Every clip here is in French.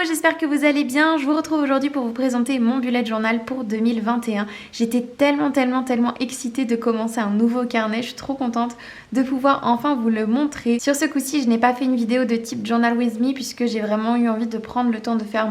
j'espère que vous allez bien. Je vous retrouve aujourd'hui pour vous présenter mon bullet journal pour 2021. J'étais tellement excitée de commencer un nouveau carnet. Je suis trop contente de pouvoir enfin vous le montrer. Sur ce coup-ci, je n'ai pas fait une vidéo de type Journal with me puisque j'ai vraiment eu envie de prendre le temps de faire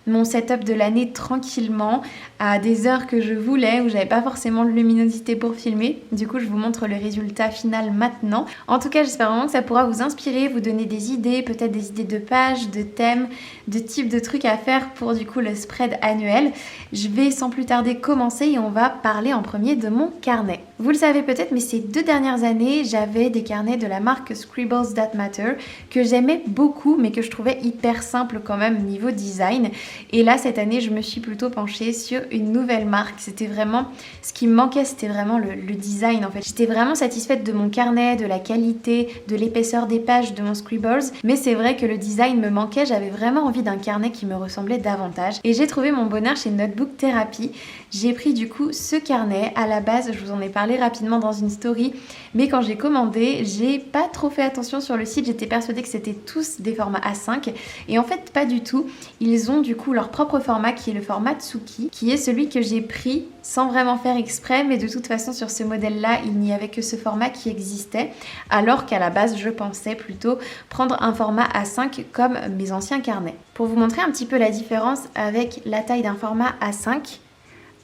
mon setup de l'année tranquillement à des heures que je voulais, où j'avais pas forcément de luminosité pour filmer. Du coup, je vous montre le résultat final maintenant. En tout cas, j'espère vraiment que ça pourra vous inspirer, vous donner des idées, peut-être des idées de pages, de thèmes, de types de trucs à faire pour du coup le spread annuel. Je vais sans plus tarder commencer et on va parler en premier de mon carnet. Vous le savez peut-être, mais ces 2 dernières années, j'avais des carnets de la marque Scribbles That Matter que j'aimais beaucoup, mais que je trouvais hyper simple quand même niveau design. Et là, cette année, je me suis plutôt penchée sur une nouvelle marque. C'était vraiment ce qui me manquait, c'était vraiment le design en fait. J'étais vraiment satisfaite de mon carnet, de la qualité, de l'épaisseur des pages de mon Scribbles, mais c'est vrai que le design me manquait. J'avais vraiment envie d'un carnet qui me ressemblait davantage. Et j'ai trouvé mon bonheur chez Notebook Therapy. J'ai pris du coup ce carnet. À la base, je vous en ai parlé rapidement dans une story, mais quand j'ai commandé, j'ai pas trop fait attention sur le site. J'étais persuadée que c'était tous des formats A5 et en fait pas du tout. Ils ont du coup leur propre format qui est le format Tsuki, qui est celui que j'ai pris sans vraiment faire exprès, mais de toute façon sur ce modèle-là, il n'y avait que ce format qui existait, alors qu'à la base, je pensais plutôt prendre un format A5 comme mes anciens carnets. Pour vous montrer un petit peu la différence avec la taille d'un format A5,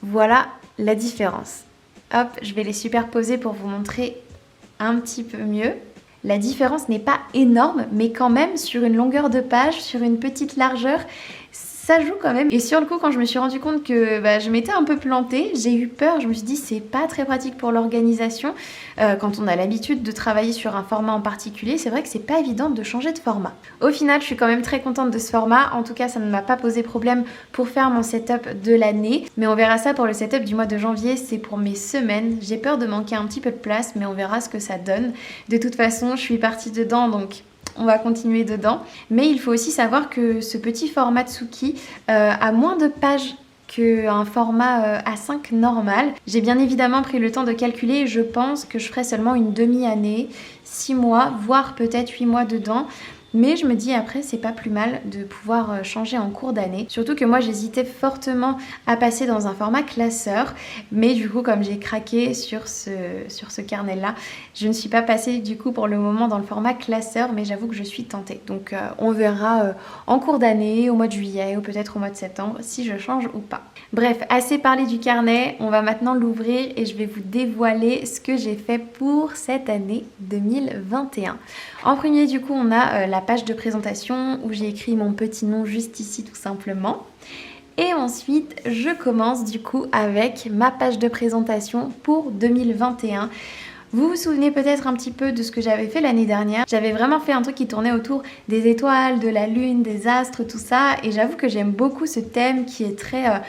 voilà la différence. Hop, je vais les superposer pour vous montrer un petit peu mieux. La différence n'est pas énorme, mais quand même sur une longueur de page, sur une petite largeur, ça joue quand même. Et sur le coup, quand je me suis rendu compte que je m'étais un peu plantée, j'ai eu peur. Je me suis dit c'est pas très pratique pour l'organisation. Quand on a l'habitude de travailler sur un format en particulier, c'est vrai que c'est pas évident de changer de format. Au final, je suis quand même très contente de ce format. En tout cas, ça ne m'a pas posé problème pour faire mon setup de l'année. Mais on verra ça pour le setup du mois de janvier. C'est pour mes semaines. J'ai peur de manquer un petit peu de place, mais on verra ce que ça donne. De toute façon, je suis partie dedans, donc on va continuer dedans. Mais il faut aussi savoir que ce petit format Tsuki a moins de pages qu'un format A5 normal. J'ai bien évidemment pris le temps de calculer et je pense que je ferai seulement une demi-année, 6 mois, voire peut-être 8 mois dedans. Mais je me dis après c'est pas plus mal de pouvoir changer en cours d'année. Surtout que moi j'hésitais fortement à passer dans un format classeur. Mais du coup comme j'ai craqué sur ce carnet là, je ne suis pas passée du coup pour le moment dans le format classeur. Mais j'avoue que je suis tentée. Donc on verra en cours d'année, au mois de juillet ou peut-être au mois de septembre si je change ou pas. Bref, assez parlé du carnet. On va maintenant l'ouvrir et je vais vous dévoiler ce que j'ai fait pour cette année 2021. En premier du coup on a la page de présentation où j'ai écrit mon petit nom juste ici tout simplement. Et ensuite, je commence du coup avec ma page de présentation pour 2021. Vous vous souvenez peut-être un petit peu de ce que j'avais fait l'année dernière. J'avais vraiment fait un truc qui tournait autour des étoiles, de la lune, des astres, tout ça. Et j'avoue que j'aime beaucoup ce thème qui est très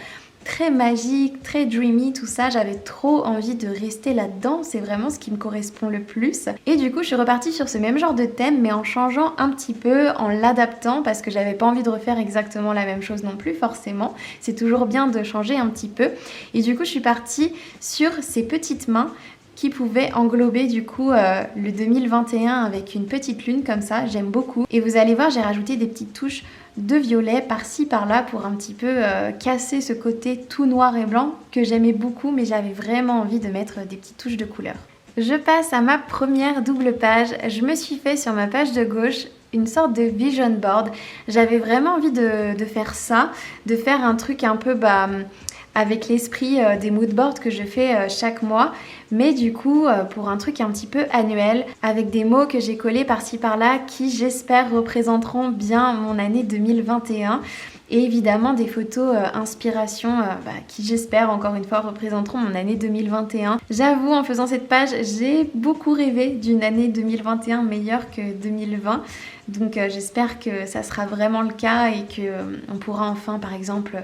magique, très dreamy, tout ça. J'avais trop envie de rester là-dedans, c'est vraiment ce qui me correspond le plus. Et du coup, je suis repartie sur ce même genre de thème, mais en changeant un petit peu, en l'adaptant, parce que j'avais pas envie de refaire exactement la même chose non plus, forcément. C'est toujours bien de changer un petit peu. Et du coup, je suis partie sur ces petites mains qui pouvait englober du coup le 2021 avec une petite lune comme ça, j'aime beaucoup. Et vous allez voir, j'ai rajouté des petites touches de violet par-ci par-là pour un petit peu casser ce côté tout noir et blanc que j'aimais beaucoup, mais j'avais vraiment envie de mettre des petites touches de couleur. Je passe à ma première double page. Je me suis fait sur ma page de gauche une sorte de vision board. J'avais vraiment envie de faire ça, de faire un truc un peu avec l'esprit des mood boards que je fais chaque mois, mais du coup pour un truc un petit peu annuel, avec des mots que j'ai collés par-ci par-là qui j'espère représenteront bien mon année 2021. Et évidemment des photos inspiration qui j'espère encore une fois représenteront mon année 2021. J'avoue en faisant cette page j'ai beaucoup rêvé d'une année 2021 meilleure que 2020. Donc j'espère que ça sera vraiment le cas et qu'on pourra enfin par exemple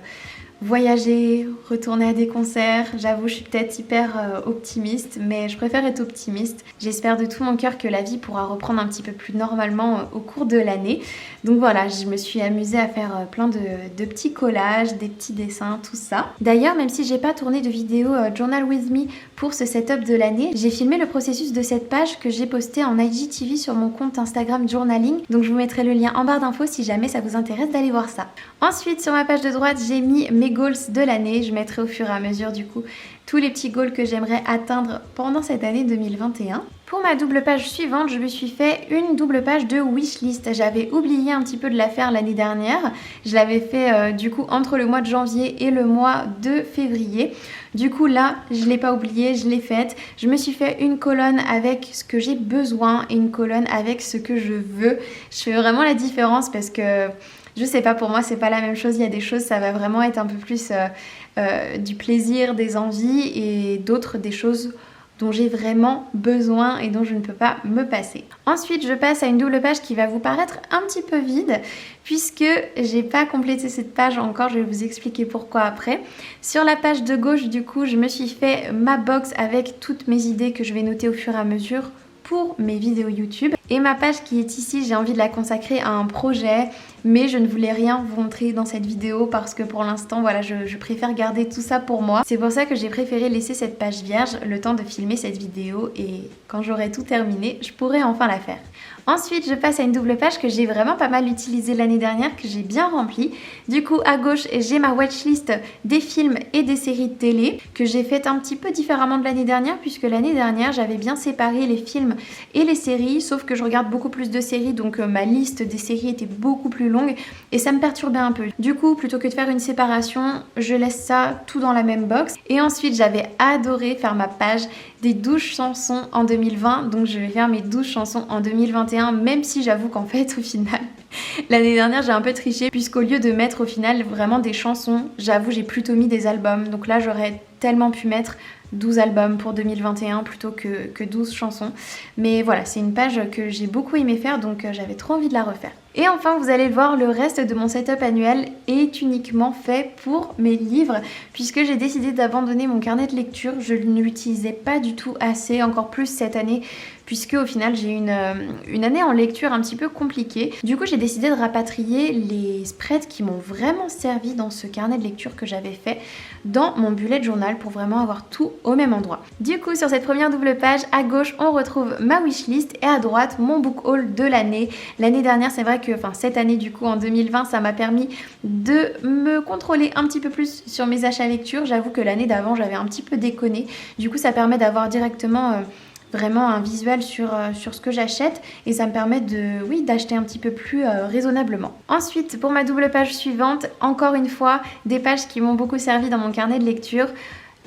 voyager, retourner à des concerts. J'avoue, je suis peut-être hyper optimiste, mais je préfère être optimiste. J'espère de tout mon cœur que la vie pourra reprendre un petit peu plus normalement au cours de l'année. Donc voilà, je me suis amusée à faire plein de petits collages, des petits dessins, tout ça. D'ailleurs, même si j'ai pas tourné de vidéo Journal with me pour ce setup de l'année, j'ai filmé le processus de cette page que j'ai postée en IGTV sur mon compte Instagram Journaling. Donc je vous mettrai le lien en barre d'infos si jamais ça vous intéresse d'aller voir ça. Ensuite, sur ma page de droite, j'ai mis mes goals de l'année. Je mettrai au fur et à mesure du coup tous les petits goals que j'aimerais atteindre pendant cette année 2021. Pour ma double page suivante, je me suis fait une double page de wishlist. J'avais oublié un petit peu de la faire l'année dernière. Je l'avais fait du coup entre le mois de janvier et le mois de février. Du coup là, je ne l'ai pas oublié, je l'ai faite. Je me suis fait une colonne avec ce que j'ai besoin et une colonne avec ce que je veux. Je fais vraiment la différence parce que je sais pas, pour moi c'est pas la même chose. Il y a des choses, ça va vraiment être un peu plus du plaisir, des envies, et d'autres des choses dont j'ai vraiment besoin et dont je ne peux pas me passer. Ensuite, je passe à une double page qui va vous paraître un petit peu vide puisque j'ai pas complété cette page encore, je vais vous expliquer pourquoi après. Sur la page de gauche, du coup, je me suis fait ma box avec toutes mes idées que je vais noter au fur et à mesure pour mes vidéos YouTube. Et ma page qui est ici, j'ai envie de la consacrer à un projet, mais je ne voulais rien vous montrer dans cette vidéo parce que pour l'instant, voilà, je préfère garder tout ça pour moi. C'est pour ça que j'ai préféré laisser cette page vierge le temps de filmer cette vidéo, et quand j'aurai tout terminé, je pourrai enfin la faire. Ensuite, je passe à une double page que j'ai vraiment pas mal utilisée l'année dernière, que j'ai bien remplie. Du coup, à gauche, j'ai ma watchlist des films et des séries de télé que j'ai faite un petit peu différemment de l'année dernière, puisque l'année dernière, j'avais bien séparé les films et les séries, sauf que je regarde beaucoup plus de séries, donc ma liste des séries était beaucoup plus longue et ça me perturbait un peu. Du coup, plutôt que de faire une séparation, je laisse ça tout dans la même box. Et ensuite, j'avais adoré faire ma page des 12 chansons en 2020, donc je vais faire mes 12 chansons en 2021, même si j'avoue qu'en fait au final l'année dernière j'ai un peu triché, puisqu'au lieu de mettre au final vraiment des chansons, j'avoue j'ai plutôt mis des albums. Donc là j'aurais tellement pu mettre 12 albums pour 2021 plutôt que 12 chansons. Mais voilà, c'est une page que j'ai beaucoup aimé faire, donc j'avais trop envie de la refaire. Et enfin, vous allez le voir, le reste de mon setup annuel est uniquement fait pour mes livres, puisque j'ai décidé d'abandonner mon carnet de lecture. Je ne l'utilisais pas du tout assez, encore plus cette année, puisque au final j'ai une année en lecture un petit peu compliquée. Du coup, j'ai décidé de rapatrier les spreads qui m'ont vraiment servi dans ce carnet de lecture que j'avais fait dans mon bullet journal pour vraiment avoir tout au même endroit. Du coup, sur cette première double page, à gauche, on retrouve ma wishlist et à droite, mon book haul de l'année. L'année dernière, c'est vrai que, cette année du coup, en 2020, ça m'a permis de me contrôler un petit peu plus sur mes achats lecture. J'avoue que l'année d'avant, j'avais un petit peu déconné. Du coup, ça permet d'avoir directement vraiment un visuel sur ce que j'achète, et ça me permet d'acheter un petit peu plus raisonnablement. Ensuite, pour ma double page suivante, encore une fois, des pages qui m'ont beaucoup servi dans mon carnet de lecture.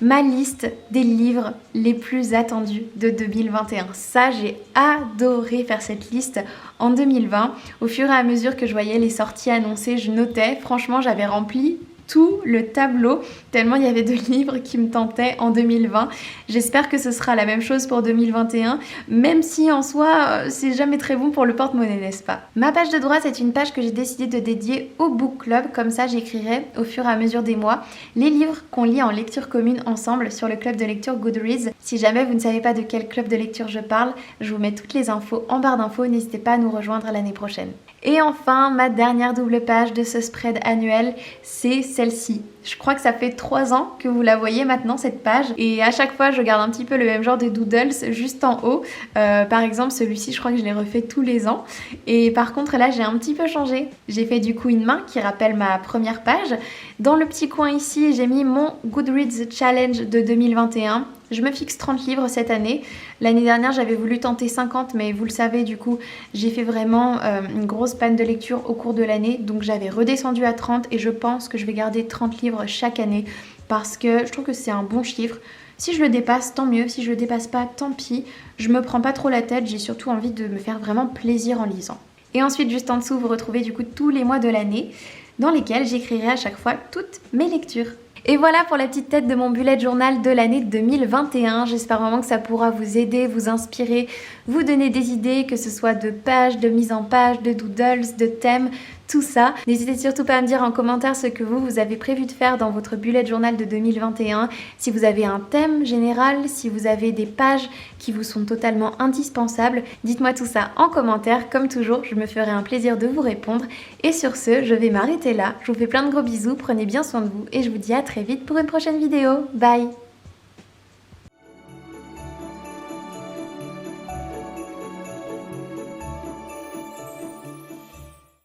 Ma liste des livres les plus attendus de 2021. Ça, j'ai adoré faire cette liste en 2020. Au fur et à mesure que je voyais les sorties annoncées, je notais. Franchement, j'avais rempli tout le tableau, tellement il y avait de livres qui me tentaient en 2020. J'espère que ce sera la même chose pour 2021, même si en soi, c'est jamais très bon pour le porte-monnaie, n'est-ce pas? Ma page de droite est une page que j'ai décidé de dédier au book club. Comme ça, j'écrirai au fur et à mesure des mois les livres qu'on lit en lecture commune ensemble sur le club de lecture Goodreads. Si jamais vous ne savez pas de quel club de lecture je parle, je vous mets toutes les infos en barre d'infos. N'hésitez pas à nous rejoindre l'année prochaine. Et enfin, ma dernière double page de ce spread annuel, c'est celle-ci. Je crois que ça fait 3 ans que vous la voyez maintenant, cette page. Et à chaque fois, je garde un petit peu le même genre de doodles juste en haut. Par exemple, celui-ci, je crois que je l'ai refait tous les ans. Et par contre, là, j'ai un petit peu changé. J'ai fait du coup une main qui rappelle ma première page. Dans le petit coin ici, j'ai mis mon Goodreads Challenge de 2021. Je me fixe 30 livres cette année. L'année dernière, j'avais voulu tenter 50, mais vous le savez, du coup, j'ai fait vraiment une grosse panne de lecture au cours de l'année. Donc j'avais redescendu à 30 et je pense que je vais garder 30 livres chaque année parce que je trouve que c'est un bon chiffre. Si je le dépasse, tant mieux. Si je le dépasse pas, tant pis. Je me prends pas trop la tête. J'ai surtout envie de me faire vraiment plaisir en lisant. Et ensuite, juste en dessous, vous retrouvez du coup tous les mois de l'année dans lesquels j'écrirai à chaque fois toutes mes lectures. Et voilà pour la petite tête de mon bullet journal de l'année 2021. J'espère vraiment que ça pourra vous aider, vous inspirer, vous donner des idées, que ce soit de pages, de mise en page, de doodles, de thèmes. tout ça. N'hésitez surtout pas à me dire en commentaire ce que vous avez prévu de faire dans votre bullet journal de 2021, si vous avez un thème général, si vous avez des pages qui vous sont totalement indispensables. Dites-moi tout ça en commentaire. Comme toujours, je me ferai un plaisir de vous répondre. Et sur ce, je vais m'arrêter là. Je vous fais plein de gros bisous, prenez bien soin de vous et je vous dis à très vite pour une prochaine vidéo. Bye!